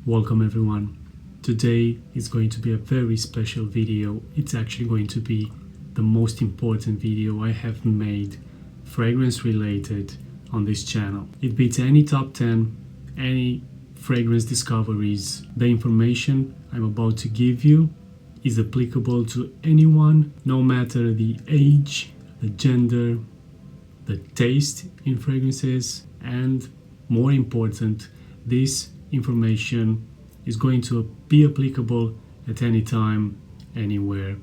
Welcome everyone. Today is going to be a very special video. It's actually going to be the most important video I have made fragrance related on this channel. It beats any top 10, any fragrance discoveries. The information I'm about to give you is applicable to anyone, no matter the age, the gender, the taste in fragrances, and more important, this information is going to be applicable at any time, anywhere,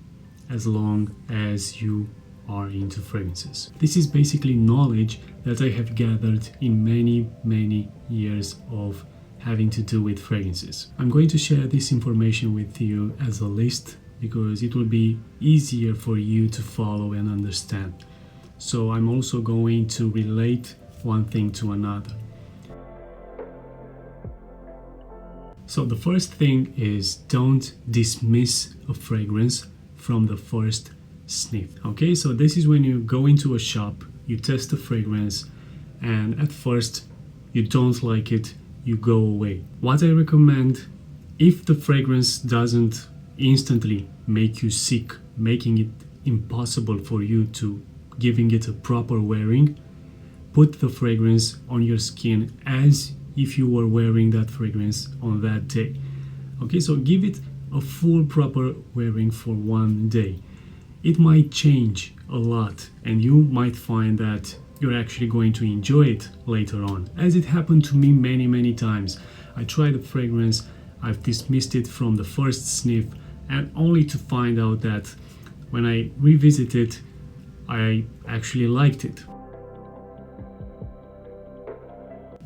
as long as you are into fragrances. This is basically knowledge that I have gathered in many years of having to do with fragrances. I'm going to share this information with you as a list because it will be easier for you to follow and understand. So I'm also going to relate one thing to another. So the first thing is, don't dismiss a fragrance from the first sniff. Okay, so this is when you go into a shop, you test a fragrance, and at first you don't like it, you go away. What I recommend, if the fragrance doesn't instantly make you sick, making it impossible for you to giving it a proper wearing, put the fragrance on your skin as if you were wearing that fragrance on that day. Okay, so give it a full proper wearing for one day. It might change a lot and you might find that you're actually going to enjoy it later on, as it happened to me many times. I tried a fragrance, I've dismissed it from the first sniff, and only to find out that when I revisited, I actually liked it.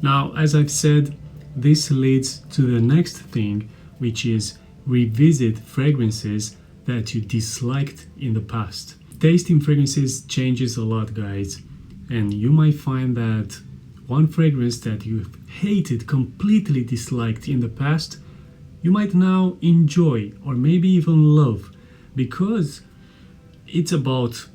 Now, as I've said, this leads to the next thing, which is revisit fragrances that you disliked in the past. Taste in fragrances changes a lot, guys, and you might find that one fragrance that you hated, completely disliked in the past, you might now enjoy or maybe even love, because it's about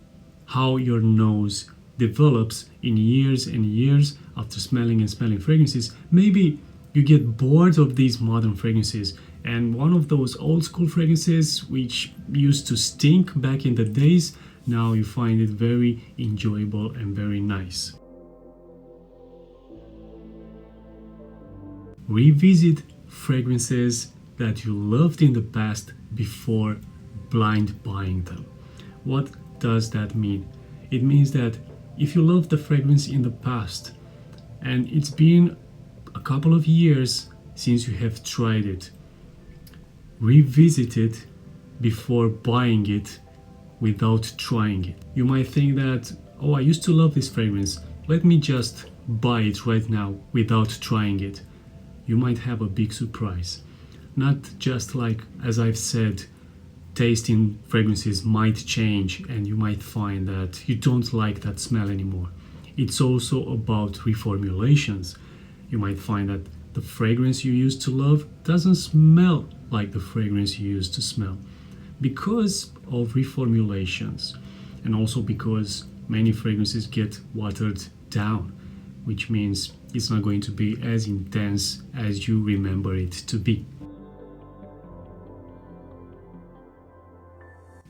how your nose develops in years and years after smelling and smelling fragrances. Maybe you get bored of these modern fragrances, and one of those old school fragrances which used to stink back in the days, now you find it very enjoyable and very nice. Revisit fragrances that you loved in the past before blind buying them. What does that mean? It means that if you loved the fragrance in the past and it's been a couple of years since you have tried it, revisit it before buying it without trying it. You might think that, oh, I used to love this fragrance, let me just buy it right now without trying it. You might have a big surprise. Not just like, as I've said, taste in fragrances might change and you might find that you don't like that smell anymore. It's also about reformulations. You might find that the fragrance you used to love doesn't smell like the fragrance you used to smell because of reformulations, and also because many fragrances get watered down, which means it's not going to be as intense as you remember it to be.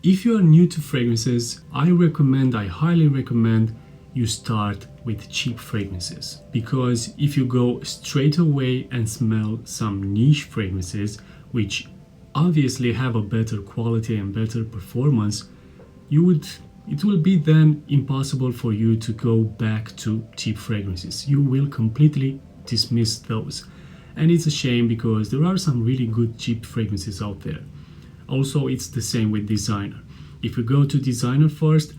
If you are new to fragrances, I highly recommend you start with cheap fragrances, because if you go straight away and smell some niche fragrances, which obviously have a better quality and better performance, it will be then impossible for you to go back to cheap fragrances. You will completely dismiss those. And it's a shame because there are some really good cheap fragrances out there. Also, it's the same with designer. If you go to designer first,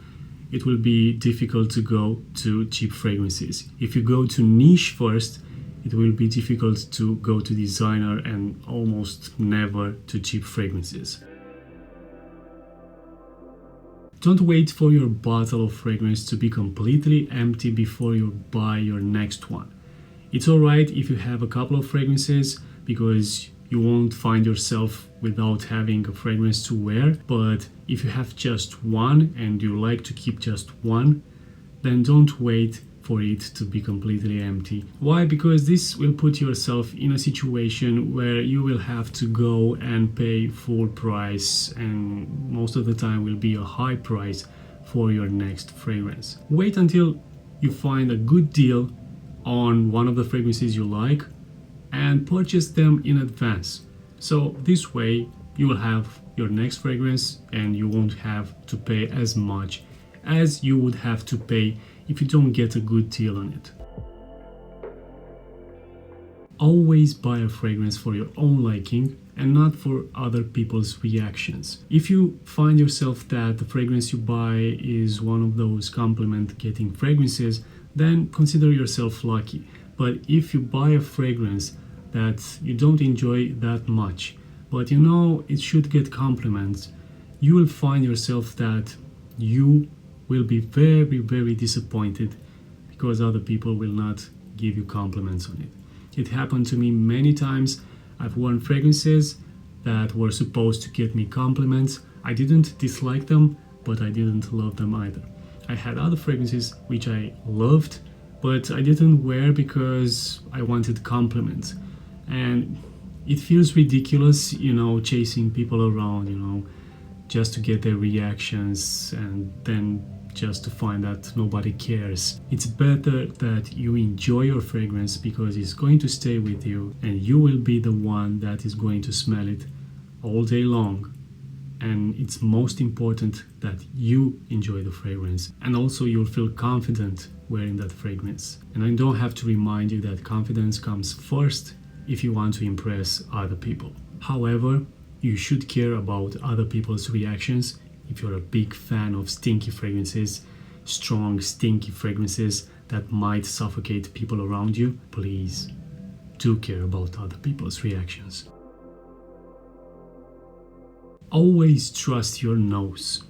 it will be difficult to go to cheap fragrances. If you go to niche first, it will be difficult to go to designer and almost never to cheap fragrances. Don't wait for your bottle of fragrance to be completely empty before you buy your next one. It's alright if you have a couple of fragrances, because you won't find yourself without having a fragrance to wear. But if you have just one and you like to keep just one, then don't wait for it to be completely empty. Why? Because this will put yourself in a situation where you will have to go and pay full price, and most of the time will be a high price for your next fragrance. Wait until you find a good deal on one of the fragrances you like and purchase them in advance. So this way you will have your next fragrance and you won't have to pay as much as you would have to pay if you don't get a good deal on it. Always buy a fragrance for your own liking and not for other people's reactions. If you find yourself that the fragrance you buy is one of those compliment getting fragrances, then consider yourself lucky. But if you buy a fragrance that you don't enjoy that much, but you know it should get compliments, you will find yourself that you will be very, very disappointed because other people will not give you compliments on it. It happened to me many times. I've worn fragrances that were supposed to get me compliments. I didn't dislike them, but I didn't love them either. I had other fragrances which I loved, but I didn't wear because I wanted compliments. And it feels ridiculous, chasing people around, just to get their reactions and then just to find that nobody cares. It's better that you enjoy your fragrance because it's going to stay with you and you will be the one that is going to smell it all day long. And it's most important that you enjoy the fragrance and also you'll feel confident wearing that fragrance. And I don't have to remind you that confidence comes first if you want to impress other people. However, you should care about other people's reactions. If you're a big fan of stinky fragrances, strong stinky fragrances that might suffocate people around you, please do care about other people's reactions. Always trust your nose.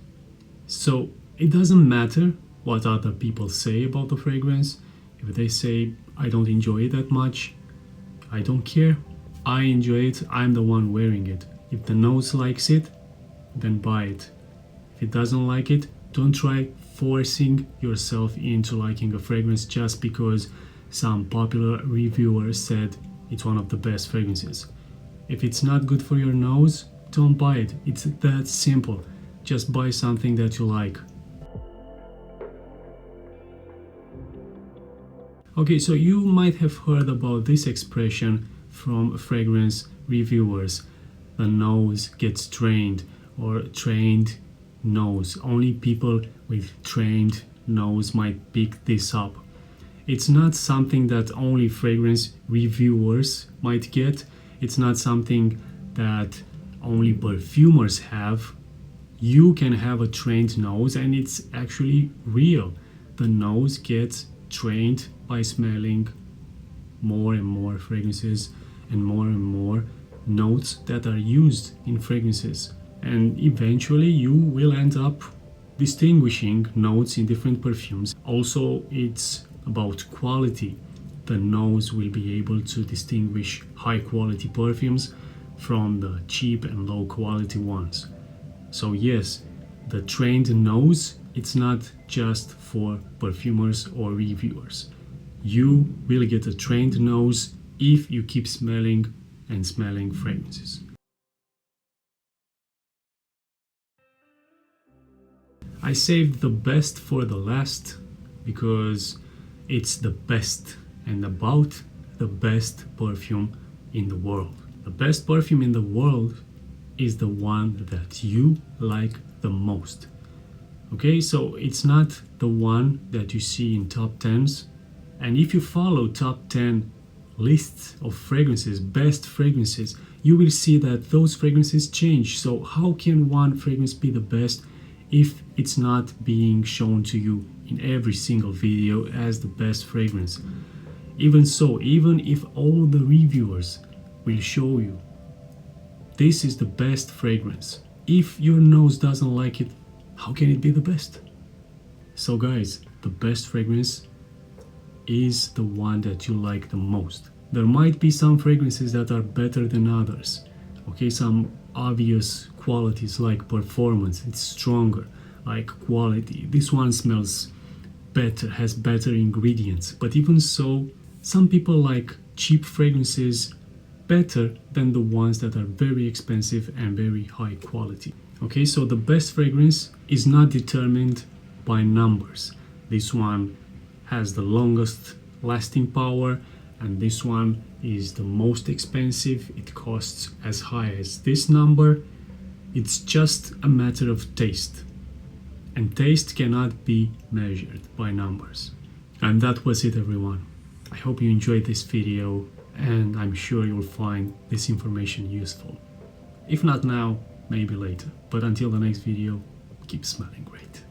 So it doesn't matter what other people say about the fragrance. If they say, I don't enjoy it that much, I don't care. I enjoy it, I'm the one wearing it. If the nose likes it, then buy it. If it doesn't like it, don't try forcing yourself into liking a fragrance just because some popular reviewer said it's one of the best fragrances. If it's not good for your nose, don't buy it. It's that simple. Just buy something that you like. Okay, so you might have heard about this expression from fragrance reviewers. The nose gets trained, or trained nose. Only people with trained nose might pick this up. It's not something that only fragrance reviewers might get. It's not something that only perfumers have. You can have a trained nose and it's actually real. The nose gets trained by smelling more and more fragrances and more notes that are used in fragrances. And eventually you will end up distinguishing notes in different perfumes. Also, it's about quality. The nose will be able to distinguish high quality perfumes from the cheap and low quality ones. So yes, the trained nose, it's not just for perfumers or reviewers. You will get a trained nose if you keep smelling and smelling fragrances. I saved the best for the last because it's the best and about the best perfume in the world. The best perfume in the world is the one that you like the most. Okay, so it's not the one that you see in top 10s. And if you follow top 10 lists of fragrances, best fragrances, you will see that those fragrances change. So how can one fragrance be the best if it's not being shown to you in every single video as the best fragrance? Even so, even if all the reviewers will show you this is the best fragrance, if your nose doesn't like it, how can it be the best? So guys, the best fragrance is the one that you like the most. There might be some fragrances that are better than others. Okay, some obvious qualities like performance, it's stronger, like quality. This one smells better, has better ingredients. But even so, some people like cheap fragrances better than the ones that are very expensive and very high quality. Okay, so the best fragrance is not determined by numbers. This one has the longest lasting power, and this one is the most expensive. It costs as high as this number. It's just a matter of taste, and taste cannot be measured by numbers. And that was it, everyone. I hope you enjoyed this video, and I'm sure you'll find this information useful. If not now, maybe later. But until the next video, keep smelling great.